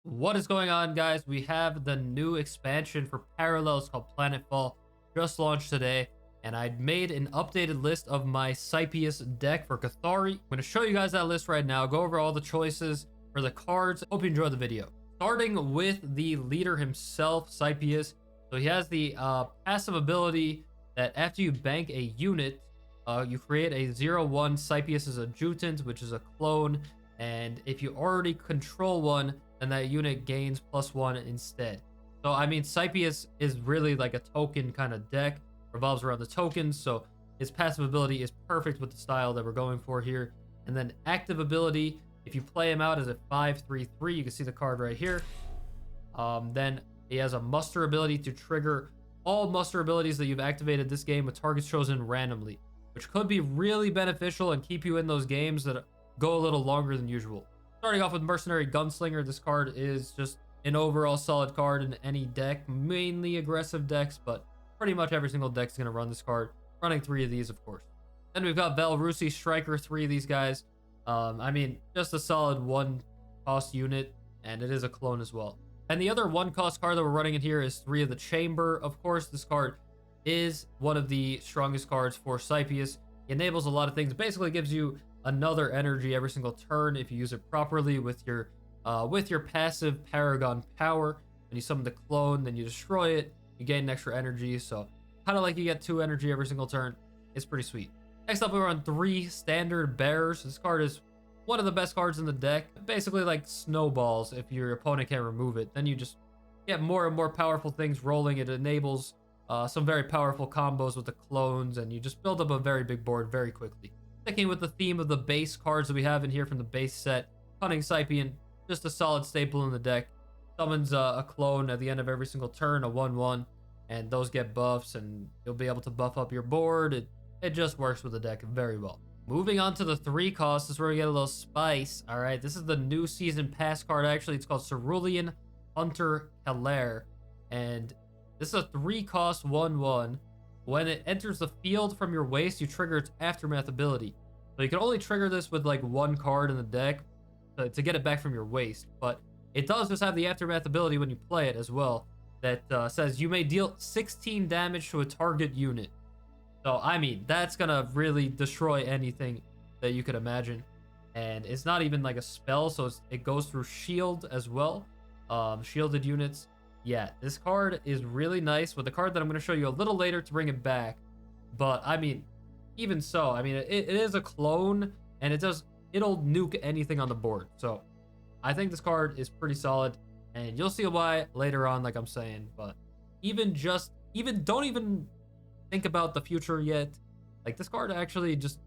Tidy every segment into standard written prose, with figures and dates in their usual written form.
What is going on, guys? We have the new expansion for Parallels called Planetfall, just launched today, and I made an updated list of my Scipius deck for Kathari. I'm going to show you guys that list right now, go over all the choices for the cards. Hope you enjoyed the video. Starting with the leader himself, Scipius. So he has the passive ability that after you bank a unit, you create a 0/1 Scipius adjutant, which is a clone, and if you already control one, and that unit gains +1 instead. So, I mean, Scipius is really like a token kind of deck, revolves around the tokens, so his passive ability is perfect with the style that we're going for here. And then active ability, if you play him out as a 5/3/3, you can see the card right here. Then he has a muster ability to trigger all muster abilities that you've activated this game with targets chosen randomly, which could be really beneficial and keep you in those games that go a little longer than usual. Starting off with Mercenary Gunslinger, this card is just an overall solid card in any deck, mainly aggressive decks, but pretty much every single deck is going to run this card. Running 3 of these, of course. Then we've got Valrusi Striker, 3 of these guys. I mean, just a solid 1-cost unit, and it is a clone as well. And the other 1-cost card that we're running in here is 3 of the Chamber. Of course, this card is one of the strongest cards for Scipius. It enables a lot of things. Basically gives you another energy every single turn if you use it properly with your passive Paragon power. When you summon the clone, then you destroy it, you gain extra energy. So kind of like you get 2 energy every single turn. It's pretty sweet. Next up, we run 3 standard bearers. This card is one of the best cards in the deck. Basically like snowballs. If your opponent can't remove it, then you just get more and more powerful things rolling. It enables some very powerful combos with the clones, and you just build up a very big board very quickly. Sticking with the theme of the base cards that we have in here from the base set, Cunning Scipion, just a solid staple in the deck. Summons a clone at the end of every single turn, a 1/1, and those get buffs, and you'll be able to buff up your board. It just works with the deck very well. Moving on to the 3 costs, this is where we get a little spice. All right, this is the new season pass card. Actually, it's called Cerulean Hunter Kalair, and this is a 3-cost 1/1. When it enters the field from your waist, you trigger its Aftermath ability. So you can only trigger this with like 1 card in the deck to get it back from your waist. But it does just have the Aftermath ability when you play it as well. That says you may deal 16 damage to a target unit. So, I mean, that's going to really destroy anything that you could imagine. And it's not even like a spell, so it goes through shield as well. Shielded units. Yeah, this card is really nice with the card that I'm going to show you a little later to bring it back. But, I mean, even so, I mean, it is a clone, and it'll nuke anything on the board. So, I think this card is pretty solid, and you'll see why later on, like I'm saying. But don't even think about the future yet. Like, this card actually just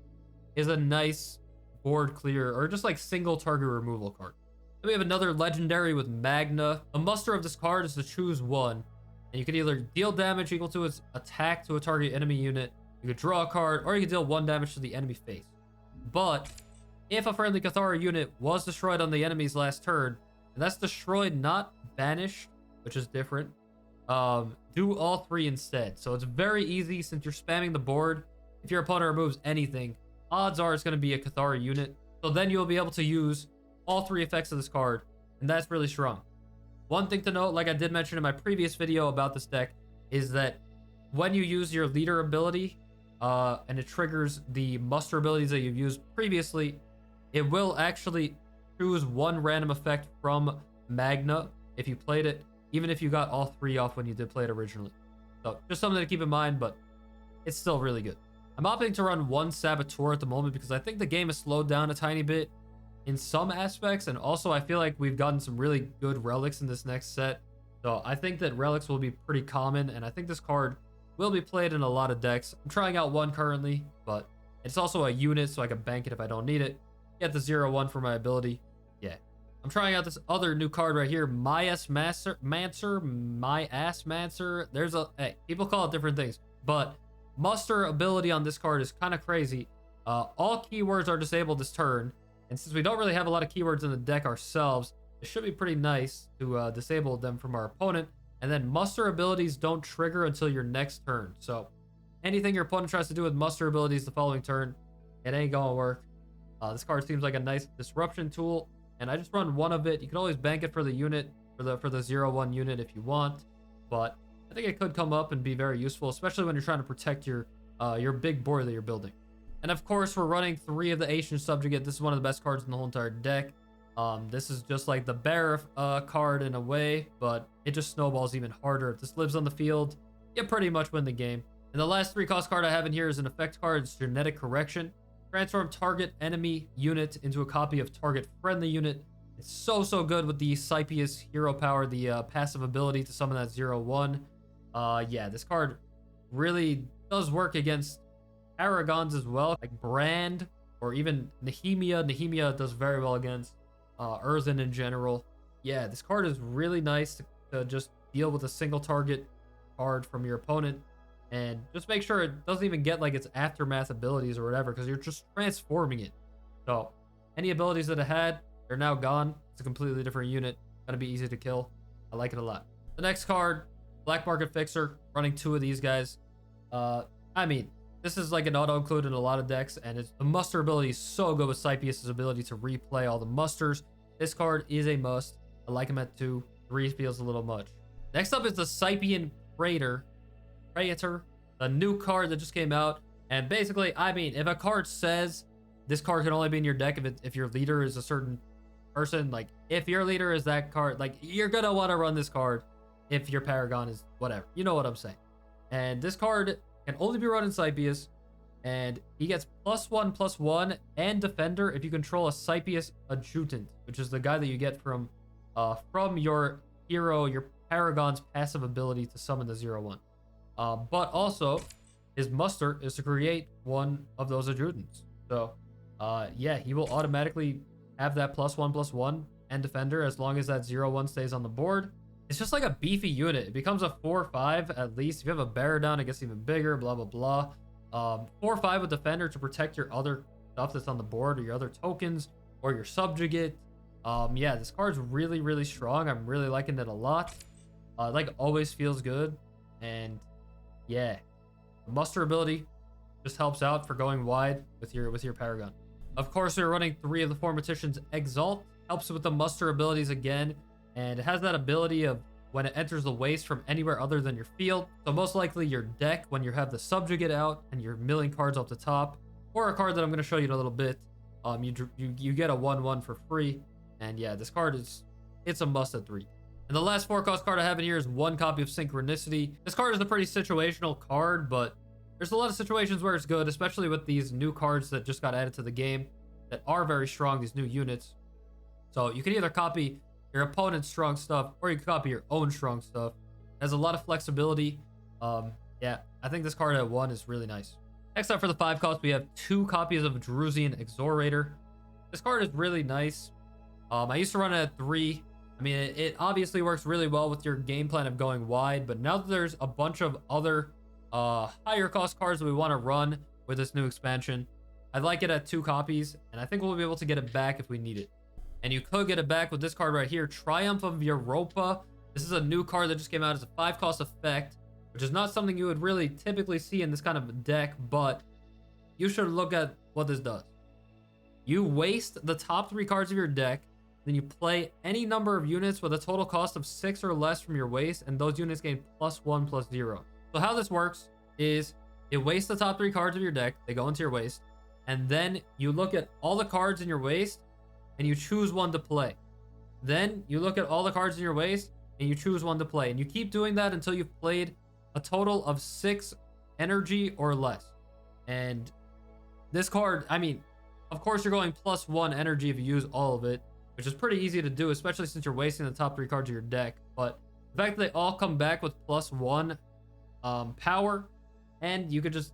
is a nice board clear, or just like single target removal card. Then we have another legendary with Magna. The muster of this card is to choose 1, and you can either deal damage equal to its attack to a target enemy unit, you could draw a card, or you can deal 1 damage to the enemy face. But if a friendly Kathari unit was destroyed on the enemy's last turn, and that's destroyed, not banished, which is different, do all 3 instead. So it's very easy since you're spamming the board. If your opponent removes anything, odds are it's going to be a Kathari unit. So then you'll be able to use all 3 effects of this card, and that's really strong. One thing to note, like I did mention in my previous video about this deck, is that when you use your leader ability, and it triggers the muster abilities that you've used previously, it will actually choose 1 random effect from Magna if you played it, even if you got all 3 off when you did play it originally. So just something to keep in mind, but it's still really good. I'm opting to run 1 Saboteur at the moment because I think the game has slowed down a tiny bit in some aspects, and also I feel like we've gotten some really good relics in this next set. So I think that relics will be pretty common, and I think this card will be played in a lot of decks. I'm trying out 1 currently, but it's also a unit, so I can bank it if I don't need it. Get the 0/1 for my ability. Yeah. I'm trying out this other new card right here, My Ass Mancer. Hey, people call it different things, but muster ability on this card is kind of crazy. All keywords are disabled this turn, and since we don't really have a lot of keywords in the deck ourselves, it should be pretty nice to disable them from our opponent. And then muster abilities don't trigger until your next turn. So anything your opponent tries to do with muster abilities the following turn, it ain't gonna work. This card seems like a nice disruption tool. and I just run one of it. You can always bank it for the unit, for the 0-1 unit if you want, but I think it could come up and be very useful, especially when you're trying to protect your big board that you're building. And of course, we're running 3 of the Ancient Subjugate. This is one of the best cards in the whole entire deck. This is just like the bear card in a way, but it just snowballs even harder. If this lives on the field, you pretty much win the game. And the last 3 cost card I have in here is an effect card. It's Genetic Correction. Transform target enemy unit into a copy of target friendly unit. It's so good with the Scipius hero power, the passive ability to summon that 0-1. Yeah, this card really does work against Paragons as well, like Brand or even Nehemia. Nehemia does very well against Earthen in general. Yeah, this card is really nice to just deal with a single target card from your opponent, and just make sure it doesn't even get like its aftermath abilities or whatever, because you're just transforming it. So any abilities that it had, they're now gone. It's a completely different unit. Gonna be easy to kill. I like it a lot. The next card, Black Market Fixer, running 2 of these guys. I mean, this is like an auto include in a lot of decks, and the muster ability is so good with Scipius' ability to replay all the musters. This card is a must. I like him at 2. 3 feels a little much. Next up is the Scipian Praetor, the new card that just came out. And basically, I mean, if a card says this card can only be in your deck if your leader is a certain person, like if your leader is that card, like you're gonna want to run this card if your Paragon is whatever. You know what I'm saying. And this card can only be run in Scipius, and he gets +1/+1 and Defender if you control a Scipius Adjutant, which is the guy that you get from your hero, your Paragon's passive ability to summon the 0-1. But also, his muster is to create one of those adjutants. So, yeah, he will automatically have that +1/+1 and Defender as long as that 0-1 stays on the board. It's just like a beefy unit. It becomes a 4/5 at least. If you have a bear down, it gets even bigger, blah, blah, blah. 4/5 with Defender to protect your other stuff that's on the board, or your other tokens, or your Subjugate. Yeah, this card's really strong. I'm really liking it a lot. Like, always feels good. And yeah, the muster ability just helps out for going wide with your Paragon. Of course, we're running 3 of the Formatician's Exalt. Helps with the muster abilities again, and it has that ability of when it enters the waste from anywhere other than your field. So most likely your deck when you have the Subjugate out and you're milling cards off the top, or a card that I'm going to show you in a little bit. You get a 1/1 for free, and yeah, this card it's a must at 3. And the last 4 cost card I have in here is 1 copy of Synchronicity. This card is a pretty situational card, but there's a lot of situations where it's good, especially with these new cards that just got added to the game that are very strong, these new units. So you can either copy your opponent's strong stuff, or you can copy your own strong stuff. It has a lot of flexibility. Yeah, I think this card at 1 is really nice. Next up for the 5 cost, we have 2 copies of Drusian Exorator. This card is really nice. I used to run it at 3. I mean, it obviously works really well with your game plan of going wide, but now that there's a bunch of other higher cost cards that we want to run with this new expansion, I'd like it at 2 copies, and I think we'll be able to get it back if we need it. And you could get it back with this card right here, Triumph of Europa. This is a new card that just came out as a 5 cost effect, which is not something you would really typically see in this kind of deck, but you should look at what this does. You waste the top 3 cards of your deck, then you play any number of units with a total cost of 6 or less from your waste, and those units gain +1/+0. So how this works is it wastes the top 3 cards of your deck, they go into your waste, and then you look at all the cards in your waste and you choose one to play. Then you look at all the cards in your waste and you choose one to play, and you keep doing that until you've played a total of 6 energy or less. And this card, I mean, of course you're going +1 energy if you use all of it, which is pretty easy to do, especially since you're wasting the top 3 cards of your deck. But the fact that they all come back with +1 power, and you could just,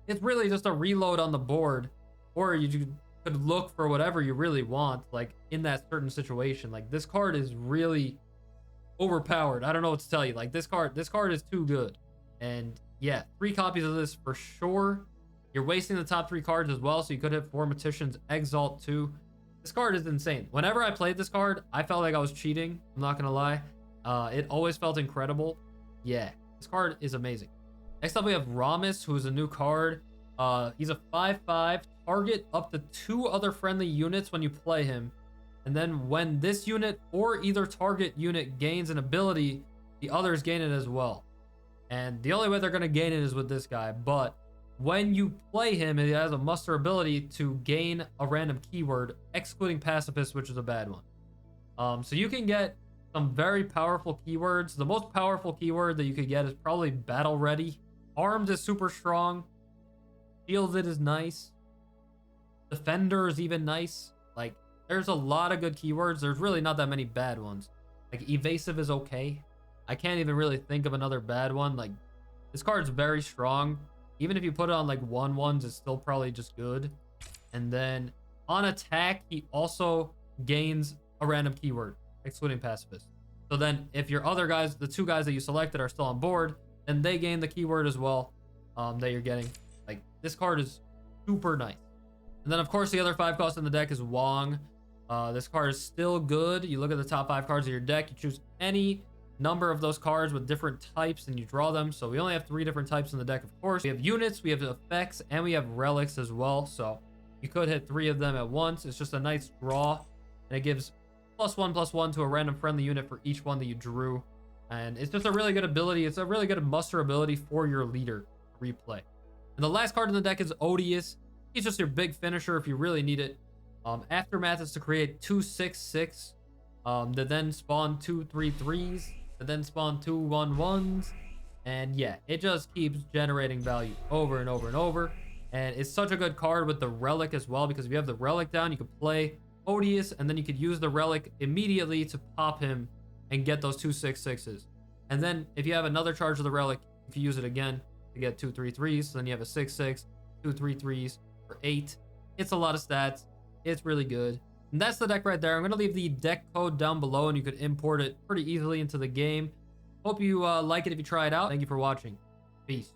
it's really just a reload on the board, or you could look for whatever you really want, like in that certain situation. Like, this card is really overpowered. I don't know what to tell you. Like, this card is too good. And yeah, 3 copies of this for sure. You're wasting the top 3 cards as well, so you could have Formatician's Exalt too. This card is insane. Whenever I played this card, I felt like I was cheating. I'm not gonna lie. It always felt incredible. Yeah, this card is amazing. Next up, we have Ramus, who is a new card. He's a 5/5. Target up to 2 other friendly units when you play him. And then when this unit or either target unit gains an ability, the others gain it as well. And the only way they're going to gain it is with this guy. But when you play him, it has a muster ability to gain a random keyword, excluding pacifist, which is a bad one. So you can get some very powerful keywords. The most powerful keyword that you could get is probably battle ready. Armed is super strong. Shielded is nice. Defender is even nice. Like, there's a lot of good keywords. There's really not that many bad ones. Like, evasive is okay. I can't even really think of another bad one. Like, this card's very strong. Even if you put it on like 1/1s, it's still probably just good. And then on attack, he also gains a random keyword, excluding pacifist. So then if your other guys, the 2 guys that you selected are still on board, then they gain the keyword as well that you're getting. Like, this card is super nice. And then of course the other 5 cost in the deck is Wong. This card is still good. You look at the top 5 cards of your deck, you choose any number of those cards with different types and you draw them. So we only have 3 different types in the deck, of course. We have units, we have effects, and we have relics as well. So you could hit 3 of them at once. It's just a nice draw, and it gives +1/+1 to a random friendly unit for each one that you drew. And it's just a really good ability. It's a really good muster ability for your leader to replay. And the last card in the deck is Odious. He's just your big finisher if you really need it. Aftermath is to create 2 6/6 that then spawn 2 3/3s, that then spawn 2 1/1s. And yeah, it just keeps generating value over and over and over. And it's such a good card with the relic as well, because if you have the relic down, you could play Odious, and then you could use the relic immediately to pop him and get those 2 6/6s. And then if you have another charge of the relic, if you use it again to get 2 3/3s, so then you have a 6/6, 2 3/3s for 8. It's a lot of stats. It's really good. And that's the deck right there. I'm going to leave the deck code down below, and you could import it pretty easily into the game. Hope you like it if you try it out. Thank you for watching. Peace.